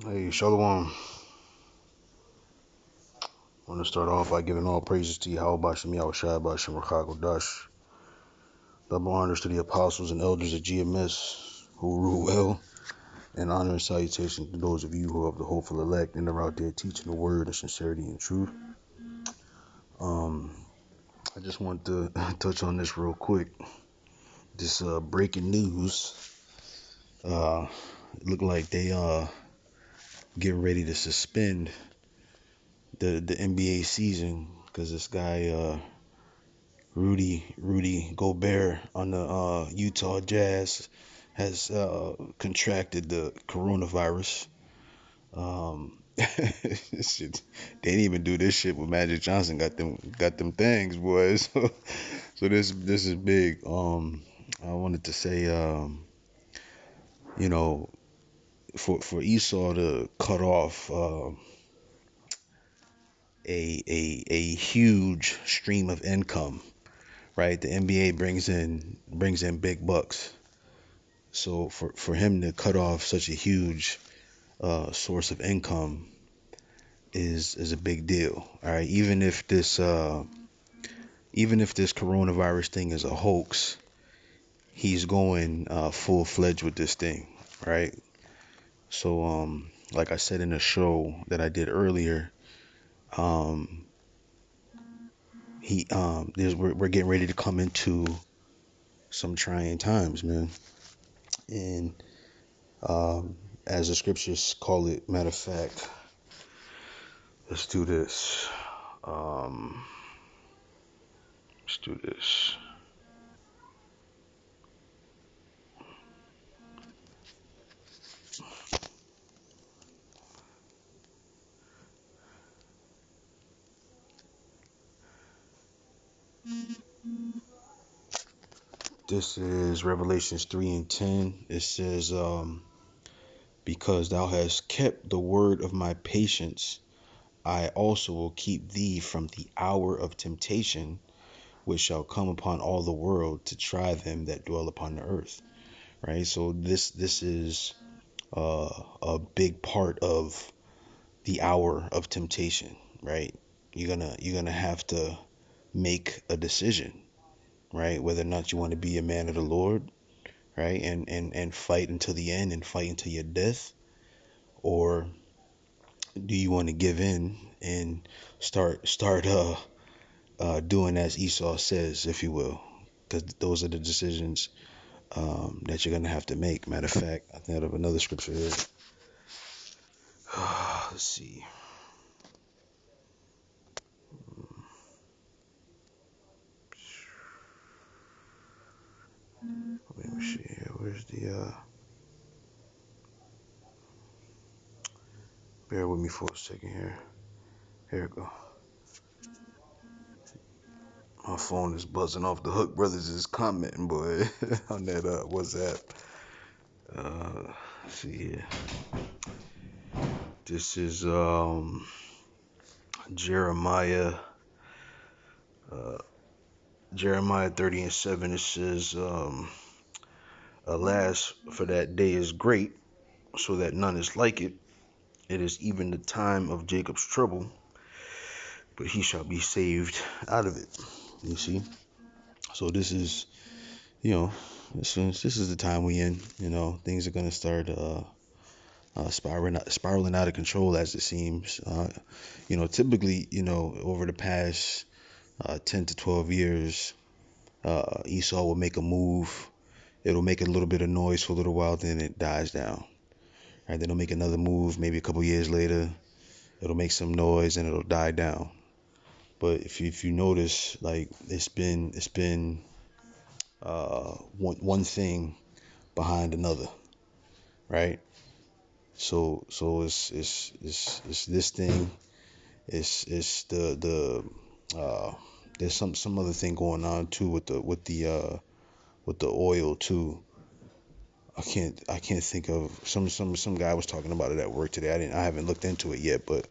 Hey, Shalom. I want to start off by giving all praises to Yahweh Bashem Yahushua Bashem Rakagodash. Double honors to the apostles and elders of GMS who rule well, and honor and salutations to those of you who are of the hopeful elect and are out there teaching the word of sincerity and truth. Um, I just want to touch on this real quick. This breaking news. It looked like they getting ready to suspend the NBA season because this guy Rudy Gobert on the Utah Jazz has contracted the coronavirus. Shit, they didn't even do this shit with Magic Johnson. Got them things, boys. So this is big. I wanted to say, you know, for Esau to cut off a huge stream of income, right? The NBA brings in big bucks. So for him to cut off such a huge source of income is a big deal. All right, even if this coronavirus thing is a hoax, he's going full fledged with this thing, right? So like I said in the show that I did earlier, um, we're getting ready to come into some trying times, man, and as the scriptures call it, matter of fact, let's do this. Um, let's do this. This is Revelations 3 and 10. It says, because thou hast kept the word of my patience, I also will keep thee from the hour of temptation, which shall come upon all the world to try them that dwell upon the earth. Right. So this is a big part of the hour of temptation. Right. You're gonna have to make a decision. Right. Whether or not you want to be a man of the Lord, right, and fight until the end and fight until your death, or do you want to give in and start doing as Esau says, if you will, because those are the decisions that you're gonna have to make. Matter of fact, I think I have another scripture here. Let's see. Let me see here. Where's the bear with me for a second here. Here we go. My phone is buzzing off the hook. Brothers is commenting, boy, on that WhatsApp. Let's see here. This is Jeremiah uh, Jeremiah 30 and 7. It says, alas, for that day is great, so that none is like it. It is even the time of Jacob's trouble, but he shall be saved out of it. You see? So this is, you know, this is the time we in. Things are gonna start spiraling out of control as it seems. Typically, over the past 10 to 12 years, Esau will make a move. It'll make a little bit of noise for a little while, then it dies down. Right? Then it'll make another move, maybe a couple years later. It'll make some noise and it'll die down. But if you notice, like it's been one thing behind another, right? So it's this thing. It's uh there's some other thing going on too with the oil too. I can't think of some guy was talking about it at work today. I haven't looked into it yet, but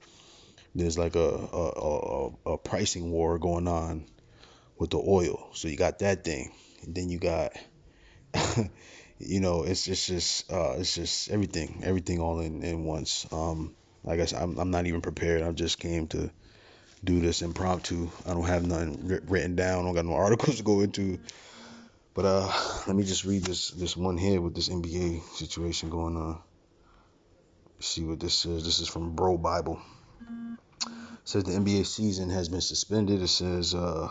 there's like a pricing war going on with the oil. So you got that thing, and then you got it's just everything all in once. Like I said, I'm not even prepared. I just came to do this impromptu. I don't have nothing written down. I don't got no articles to go into. But let me just read this one here with this NBA situation going on. See what this is. This is from Bro Bible. It says the NBA season has been suspended. It says the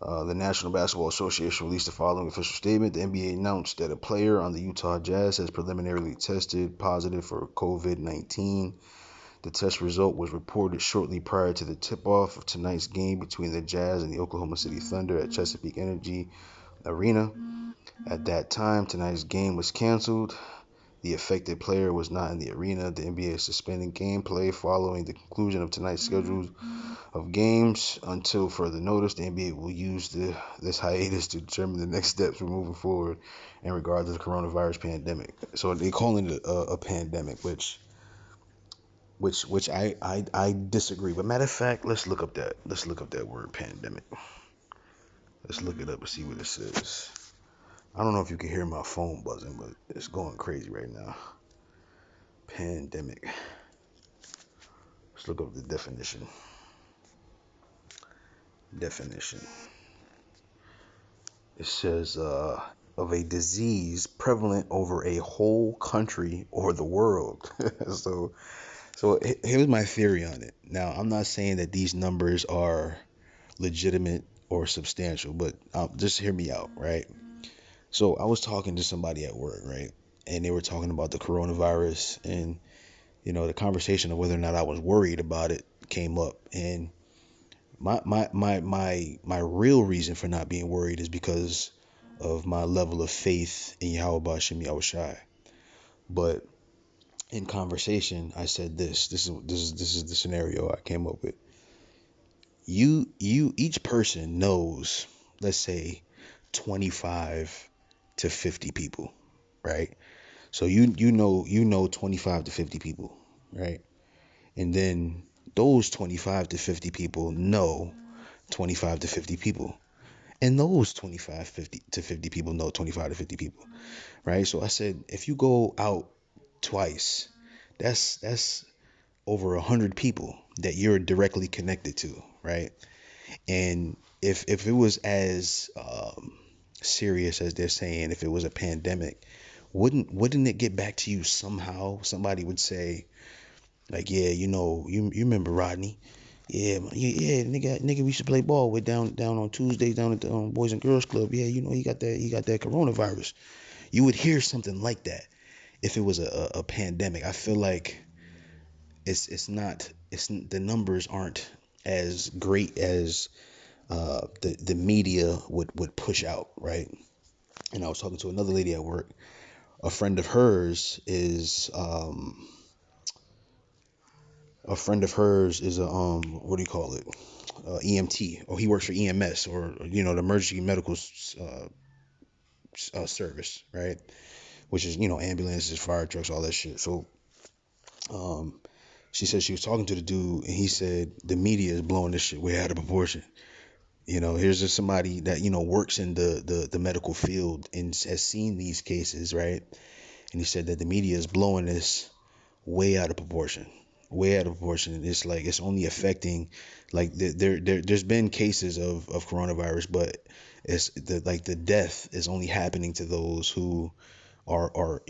National Basketball Association released the following official statement. The NBA announced that a player on the Utah Jazz has preliminarily tested positive for COVID-19. The test result was reported shortly prior to the tip-off of tonight's game between the Jazz and the Oklahoma City Thunder at Chesapeake Energy Arena. At that time, tonight's game was canceled. The affected player was not in the arena. The NBA is suspending gameplay following the conclusion of tonight's schedule of games until further notice. The NBA will use this hiatus to determine the next steps for moving forward in regard to the coronavirus pandemic. So they calling it a pandemic, which I disagree. But matter of fact, let's look up that word pandemic. Let's look it up and see what it says. I don't know if you can hear my phone buzzing, but it's going crazy right now. Pandemic. Let's look up the definition. It says of a disease prevalent over a whole country or the world. so here's my theory on it. Now, I'm not saying that these numbers are legitimate or substantial, but just hear me out, right? So I was talking to somebody at work, right? And they were talking about the coronavirus, and the conversation of whether or not I was worried about it came up. And my real reason for not being worried is because of my level of faith in Yahweh Bashim Yahushai. But in conversation, I said this is the scenario I came up with. Each person knows, let's say, 25 to 50 people, right? So you know 25 to 50 people, right? And then those 25 to 50 people know 25 to 50 people. And those 50 to 50 people know 25 to 50 people, right? So I said, if you go out twice, that's over 100 people that you're directly connected to, right? And if it was as serious as they're saying, if it was a pandemic, wouldn't it get back to you somehow? Somebody would say, like, yeah, you remember Rodney? Yeah, yeah, nigga, we used to play ball with down on Tuesdays down at the Boys and Girls Club. Yeah, he got that coronavirus. You would hear something like that if it was a pandemic. I feel like it's not the numbers aren't as great as the media would push out, right? And I was talking to another lady at work. A friend of hers is a what do you call it? EMT, or he works for EMS, or the emergency medical service, right? Which is ambulances, fire trucks, all that shit. So um, she said she was talking to the dude, and he said the media is blowing this shit way out of proportion. Here's just somebody that works in the medical field and has seen these cases, right? And he said that the media is blowing this way out of proportion. Way out of proportion. It's like it's only affecting, like there's been cases of coronavirus, but it's the death is only happening to those who are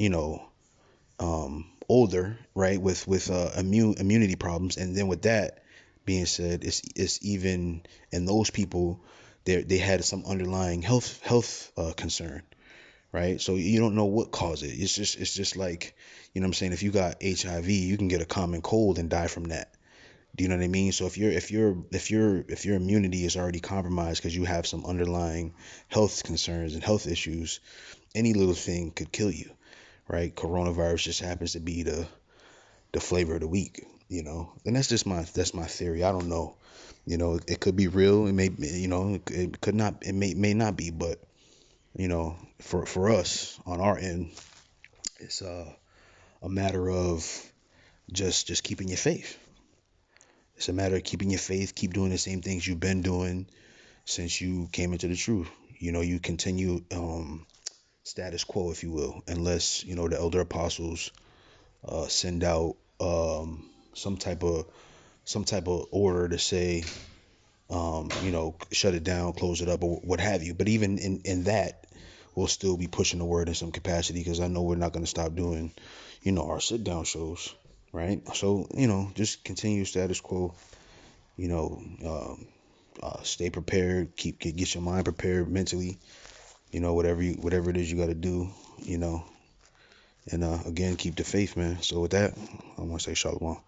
older, right, with immunity problems. And then with that being said, it's even in those people, they had some underlying health concern, right? So you don't know what caused it. It's just like, what I'm saying, if you got HIV, you can get a common cold and die from that. Do you know what I mean? So if your immunity is already compromised because you have some underlying health concerns and health issues, any little thing could kill you, right? Coronavirus just happens to be the flavor of the week, And that's my theory. I don't know. It could be real. It may, it could not. It may not be, but for us on our end, it's a matter of just keeping your faith. It's a matter of keeping your faith, keep doing the same things you've been doing since you came into the truth. You continue status quo, if you will, unless the elder apostles send out some type of order to say, shut it down, close it up, or what have you. But even in that, we'll still be pushing the word in some capacity, because I know we're not going to stop doing, our sit down shows, right? So, just continue status quo, you know, stay prepared, get your mind prepared mentally, whatever it is you got to do, you know, and again, keep the faith, man. So with that, I want to say shalom.